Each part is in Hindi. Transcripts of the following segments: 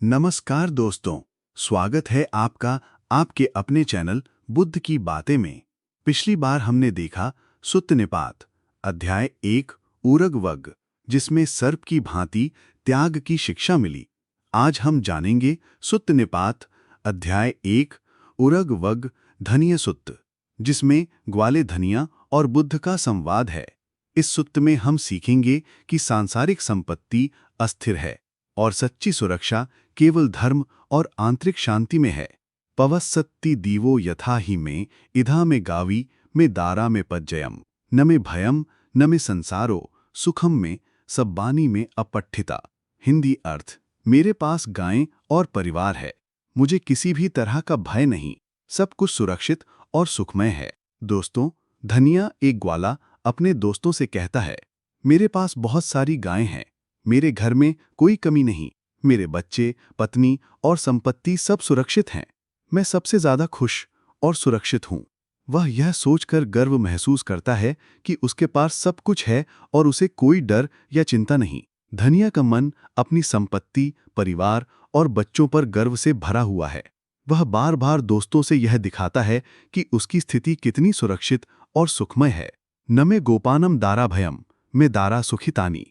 नमस्कार दोस्तों, स्वागत है आपका आपके अपने चैनल बुद्ध की बातें में। पिछली बार हमने देखा सुत्त निपात अध्याय 1 ऊरग वग, जिसमें सर्प की भांति त्याग की शिक्षा मिली। आज हम जानेंगे सुत्त निपात अध्याय 1 ऊरग वग धन्य सुत्त, जिसमें ग्वाले धनिया और बुद्ध का संवाद है। इस सुत्त में हम सीखेंगे कि सांसारिक संपत्ति अस्थिर है और सच्ची सुरक्षा केवल धर्म और आंतरिक शांति में है। पवस्सत्ति दीवो यथा ही में इधा में गावी में दारा में पज्जयम न में भयम न में संसारो सुखम में सब्बानी में अपट्ठिता। हिंदी अर्थ, मेरे पास गायें और परिवार है, मुझे किसी भी तरह का भय नहीं, सब कुछ सुरक्षित और सुखमय है। दोस्तों, धनिया एक ग्वाला अपने दोस्तों से कहता है, मेरे पास बहुत सारी गायें हैं, मेरे घर में कोई कमी नहीं, मेरे बच्चे, पत्नी और संपत्ति सब सुरक्षित हैं। मैं सबसे ज्यादा खुश और सुरक्षित हूँ। वह यह सोचकर गर्व महसूस करता है कि उसके पास सब कुछ है और उसे कोई डर या चिंता नहीं। धनिया का मन अपनी संपत्ति, परिवार और बच्चों पर गर्व से भरा हुआ है। वह बार बार दोस्तों से यह दिखाता है कि उसकी स्थिति कितनी सुरक्षित और सुखमय है। न में गोपानम दारा भयम में दारा सुखितानी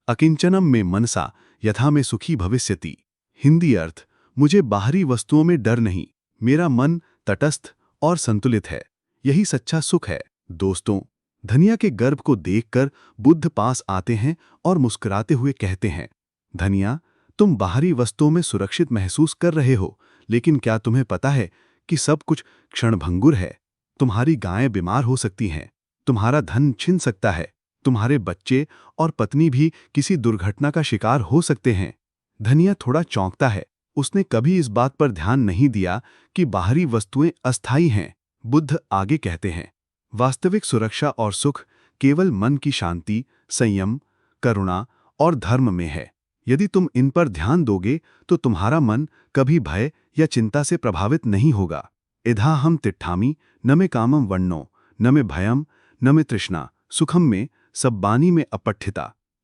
अकिंचनम में मनसा यथा में सुखी भविष्यति। हिंदी अर्थ, मुझे बाहरी वस्तुओं में डर नहीं, मेरा मन तटस्थ और संतुलित है, यही सच्चा सुख है। दोस्तों, धनिया के गर्व को देखकर बुद्ध पास आते हैं और मुस्कुराते हुए कहते हैं, धनिया, तुम बाहरी वस्तुओं में सुरक्षित महसूस कर रहे हो, लेकिन क्या तुम्हें पता है कि सब कुछ क्षणभंगुर है? तुम्हारी गायें बीमार हो सकती हैं, तुम्हारा धन छिन सकता है, तुम्हारे बच्चे और पत्नी भी किसी दुर्घटना का शिकार हो सकते हैं। धनिया थोड़ा चौंकता है। उसने कभी इस बात पर ध्यान नहीं दिया कि बाहरी वस्तुएं अस्थायी हैं। बुद्ध आगे कहते हैं, वास्तविक सुरक्षा और सुख केवल मन की शांति, संयम, करुणा और धर्म में है। यदि तुम इन पर ध्यान दोगे तो तुम्हारा मन कभी भय या चिंता से प्रभावित नहीं होगा। इधा हम तिट्ठामी न में कामम वन्नो न में भयम न में तृष्णा सुखम में सब्बानी में अपट्ठिता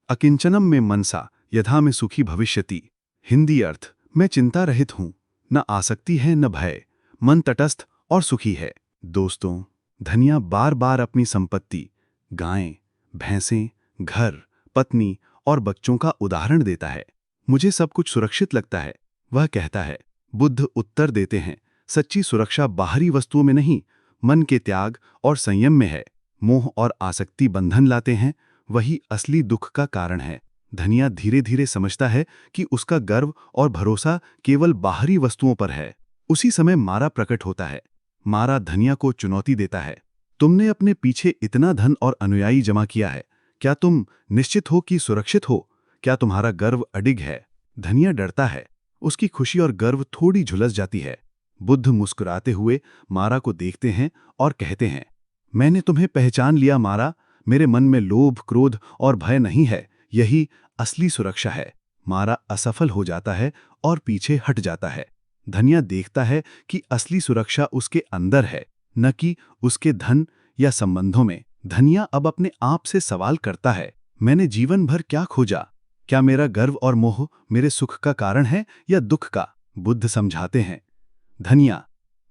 अकिंचनम में मनसा यथा में सुखी भविष्यति। हिंदी अर्थ, मैं चिंता रहित हूँ, न आसक्ति है न भय, मन तटस्थ और सुखी है। दोस्तों, धनिया बार बार अपनी संपत्ति, गायें, भैंसें, घर, पत्नी और बच्चों का उदाहरण देता है। मुझे सब कुछ सुरक्षित लगता है, वह कहता है। बुद्ध उत्तर देते हैं, सच्ची सुरक्षा बाहरी वस्तुओं में नहीं, मन के त्याग और संयम में है। मोह और आसक्ति बंधन लाते हैं, वही असली दुख का कारण है। धनिया धीरे धीरे समझता है कि उसका गर्व और भरोसा केवल बाहरी वस्तुओं पर है। उसी समय मारा प्रकट होता है। मारा धनिया को चुनौती देता है, तुमने अपने पीछे इतना धन और अनुयायी जमा किया है, क्या तुम निश्चित हो कि सुरक्षित हो? क्या तुम्हारा गर्व अडिग है? धनिया डरता है, उसकी खुशी और गर्व थोड़ी झुलस जाती है। बुद्ध मुस्कुराते हुए मारा को देखते हैं और कहते हैं, मैंने तुम्हें पहचान लिया मारा, मेरे मन में लोभ, क्रोध और भय नहीं है, यही असली सुरक्षा है। मारा असफल हो जाता है और पीछे हट जाता है। धनिया देखता है कि असली सुरक्षा उसके अंदर है, न कि उसके धन या संबंधों में। धनिया अब अपने आप से सवाल करता है, मैंने जीवन भर क्या खोजा? क्या मेरा गर्व और मोह मेरे सुख का कारण है या दुख का? बुद्ध समझाते हैं, धनिया,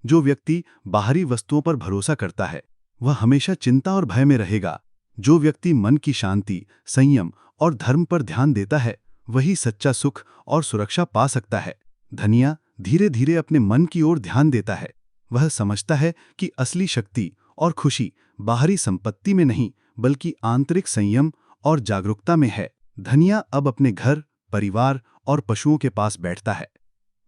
जो व्यक्ति बाहरी वस्तुओं पर भरोसा करता है वह हमेशा चिंता और भय में रहेगा। जो व्यक्ति मन की शांति, संयम और धर्म पर ध्यान देता है वही सच्चा सुख और सुरक्षा पा सकता है। धनिया धीरे धीरे अपने मन की ओर ध्यान देता है। वह समझता है कि असली शक्ति और खुशी बाहरी संपत्ति में नहीं बल्कि आंतरिक संयम और जागरूकता में है। धनिया अब अपने घर, परिवार और पशुओं के पास बैठता है।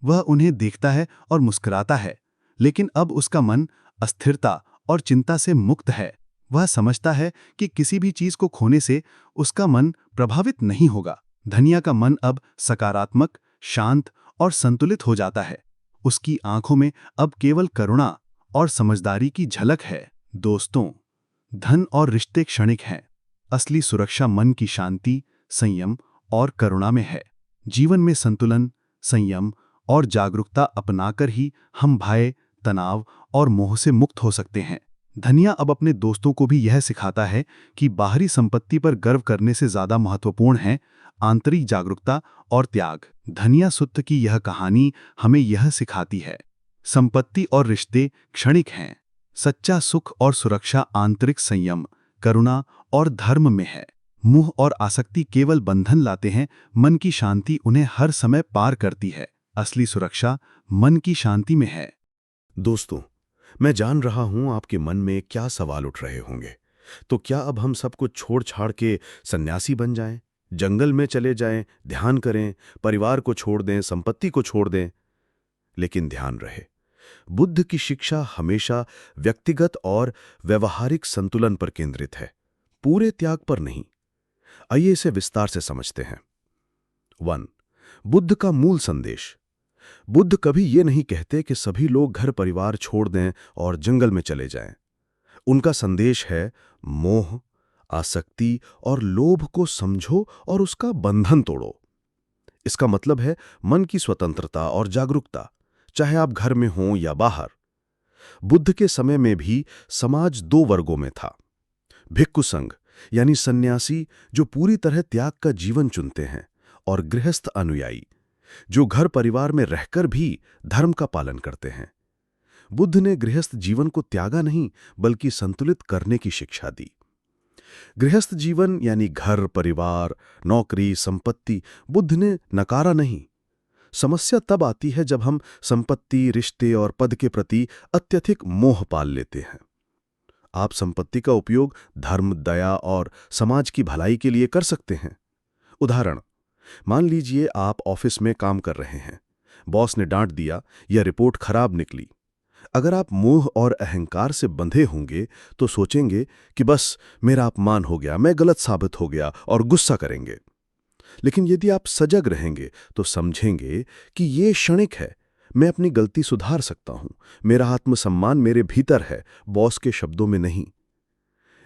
वह उन्हें देखता है और मुस्कुराता है, लेकिन अब उसका मन अस्थिरता और चिंता से मुक्त है। वह समझता है कि किसी भी चीज को खोने से उसका मन प्रभावित नहीं होगा। धनिया का मन अब सकारात्मक, शांत और संतुलित हो जाता है। उसकी आंखों में अब केवल करुणा और समझदारी की झलक है। दोस्तों, धन और रिश्ते क्षणिक हैं, असली सुरक्षा मन की शांति, संयम और करुणा में है। जीवन में संतुलन, संयम और जागरूकता अपनाकर ही हम भय, तनाव और मोह से मुक्त हो सकते हैं। धनिया अब अपने दोस्तों को भी यह सिखाता है कि बाहरी संपत्ति पर गर्व करने से ज्यादा महत्वपूर्ण है आंतरिक जागरूकता और त्याग। धनिया सुत्त की यह कहानी हमें यह सिखाती है, संपत्ति और रिश्ते क्षणिक हैं। सच्चा सुख और सुरक्षा आंतरिक संयम, करुणा और धर्म में है। मोह और आसक्ति केवल बंधन लाते हैं, मन की शांति उन्हें हर समय पार करती है। असली सुरक्षा मन की शांति में है। दोस्तों, मैं जान रहा हूं आपके मन में क्या सवाल उठ रहे होंगे। तो क्या अब हम सब कुछ छोड़ छाड़ के सन्यासी बन जाएं, जंगल में चले जाएं, ध्यान करें, परिवार को छोड़ दें, संपत्ति को छोड़ दें? लेकिन ध्यान रहे, बुद्ध की शिक्षा हमेशा व्यक्तिगत और व्यवहारिक संतुलन पर केंद्रित है, पूरे त्याग पर नहीं। आइए इसे विस्तार से समझते हैं। 1. बुद्ध का मूल संदेश। बुद्ध कभी ये नहीं कहते कि सभी लोग घर परिवार छोड़ दें और जंगल में चले जाएं। उनका संदेश है, मोह, आसक्ति और लोभ को समझो और उसका बंधन तोड़ो। इसका मतलब है मन की स्वतंत्रता और जागरूकता, चाहे आप घर में हों या बाहर। बुद्ध के समय में भी समाज दो वर्गों में था। भिक्खु संघ यानी सन्यासी जो पूरी तरह त्याग का जीवन चुनते हैं, और गृहस्थ अनुयायी जो घर परिवार में रहकर भी धर्म का पालन करते हैं। बुद्ध ने गृहस्थ जीवन को त्यागा नहीं, बल्कि संतुलित करने की शिक्षा दी। गृहस्थ जीवन यानी घर परिवार, नौकरी, संपत्ति बुद्ध ने नकारा नहीं। समस्या तब आती है जब हम संपत्ति, रिश्ते और पद के प्रति अत्यधिक मोह पाल लेते हैं। आप संपत्ति का उपयोग धर्म, दया और समाज की भलाई के लिए कर सकते हैं। उदाहरण, मान लीजिए आप ऑफिस में काम कर रहे हैं, बॉस ने डांट दिया या रिपोर्ट खराब निकली। अगर आप मोह और अहंकार से बंधे होंगे तो सोचेंगे कि बस मेरा अपमान हो गया, मैं गलत साबित हो गया, और गुस्सा करेंगे। लेकिन यदि आप सजग रहेंगे तो समझेंगे कि ये क्षणिक है, मैं अपनी गलती सुधार सकता हूं, मेरा आत्मसम्मान मेरे भीतर है, बॉस के शब्दों में नहीं।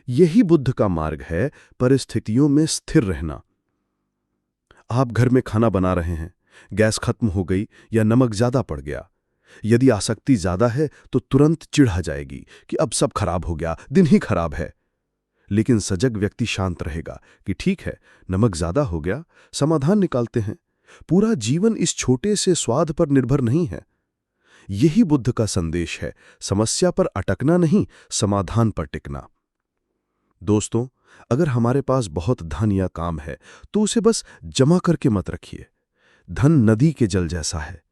यही बुद्ध का मार्ग है, परिस्थितियों में स्थिर रहना। आप घर में खाना बना रहे हैं, गैस खत्म हो गई या नमक ज्यादा पड़ गया। यदि आसक्ति ज्यादा है तो तुरंत चिढ़ जाएगी कि अब सब खराब हो गया, दिन ही खराब है। लेकिन सजग व्यक्ति शांत रहेगा कि ठीक है, नमक ज्यादा हो गया, समाधान निकालते हैं। पूरा जीवन इस छोटे से स्वाद पर निर्भर नहीं है। यही बुद्ध का संदेश है, समस्या पर अटकना नहीं, समाधान पर टिकना। दोस्तों, अगर हमारे पास बहुत धन या काम है तो उसे बस जमा करके मत रखिए। धन नदी के जल जैसा है,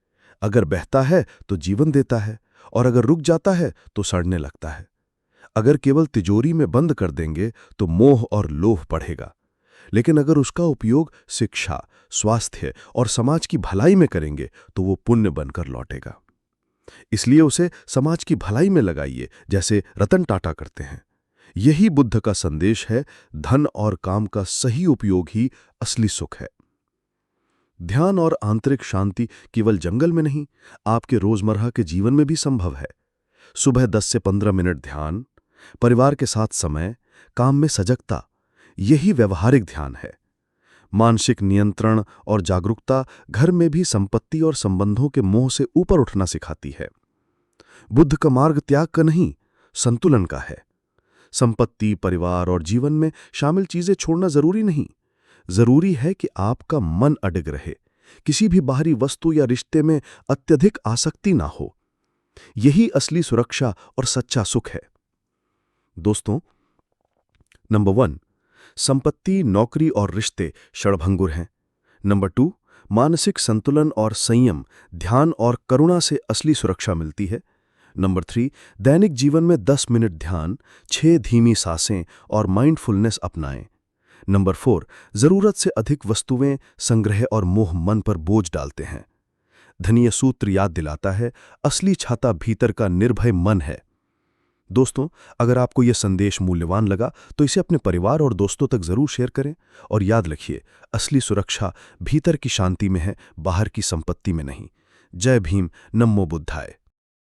अगर बहता है तो जीवन देता है, और अगर रुक जाता है तो सड़ने लगता है। अगर केवल तिजोरी में बंद कर देंगे तो मोह और लोभ बढ़ेगा, लेकिन अगर उसका उपयोग शिक्षा, स्वास्थ्य और समाज की भलाई में करेंगे तो वो पुण्य बनकर लौटेगा। इसलिए उसे समाज की भलाई में लगाइए, जैसे रतन टाटा करते हैं। यही बुद्ध का संदेश है, धन और काम का सही उपयोग ही असली सुख है। ध्यान और आंतरिक शांति केवल जंगल में नहीं, आपके रोजमर्रा के जीवन में भी संभव है। सुबह 10 से 15 मिनट ध्यान, परिवार के साथ समय, काम में सजगता, यही व्यवहारिक ध्यान है। मानसिक नियंत्रण और जागरूकता घर में भी संपत्ति और संबंधों के मोह से ऊपर उठना सिखाती है। बुद्ध का मार्ग त्याग का नहीं, संतुलन का है। संपत्ति, परिवार और जीवन में शामिल चीजें छोड़ना जरूरी नहीं। जरूरी है कि आपका मन अडिग रहे, किसी भी बाहरी वस्तु या रिश्ते में अत्यधिक आसक्ति ना हो। यही असली सुरक्षा और सच्चा सुख है। दोस्तों, नंबर 1, संपत्ति, नौकरी और रिश्ते क्षणभंगुर हैं। नंबर 2, मानसिक संतुलन और संयम, ध्यान और करुणा से असली सुरक्षा मिलती है। नंबर 3, दैनिक जीवन में 10 मिनट ध्यान, 6 धीमी सांसें और माइंडफुलनेस अपनाएं। नंबर 4, जरूरत से अधिक वस्तुएं, संग्रह और मोह मन पर बोझ डालते हैं। धनिय सूत्र याद दिलाता है, असली छाता भीतर का निर्भय मन है। दोस्तों, अगर आपको यह संदेश मूल्यवान लगा तो इसे अपने परिवार और दोस्तों तक जरूर शेयर करें, और याद रखिए, असली सुरक्षा भीतर की शांति में है, बाहर की संपत्ति में नहीं। जय भीम, नमो बुद्धाय।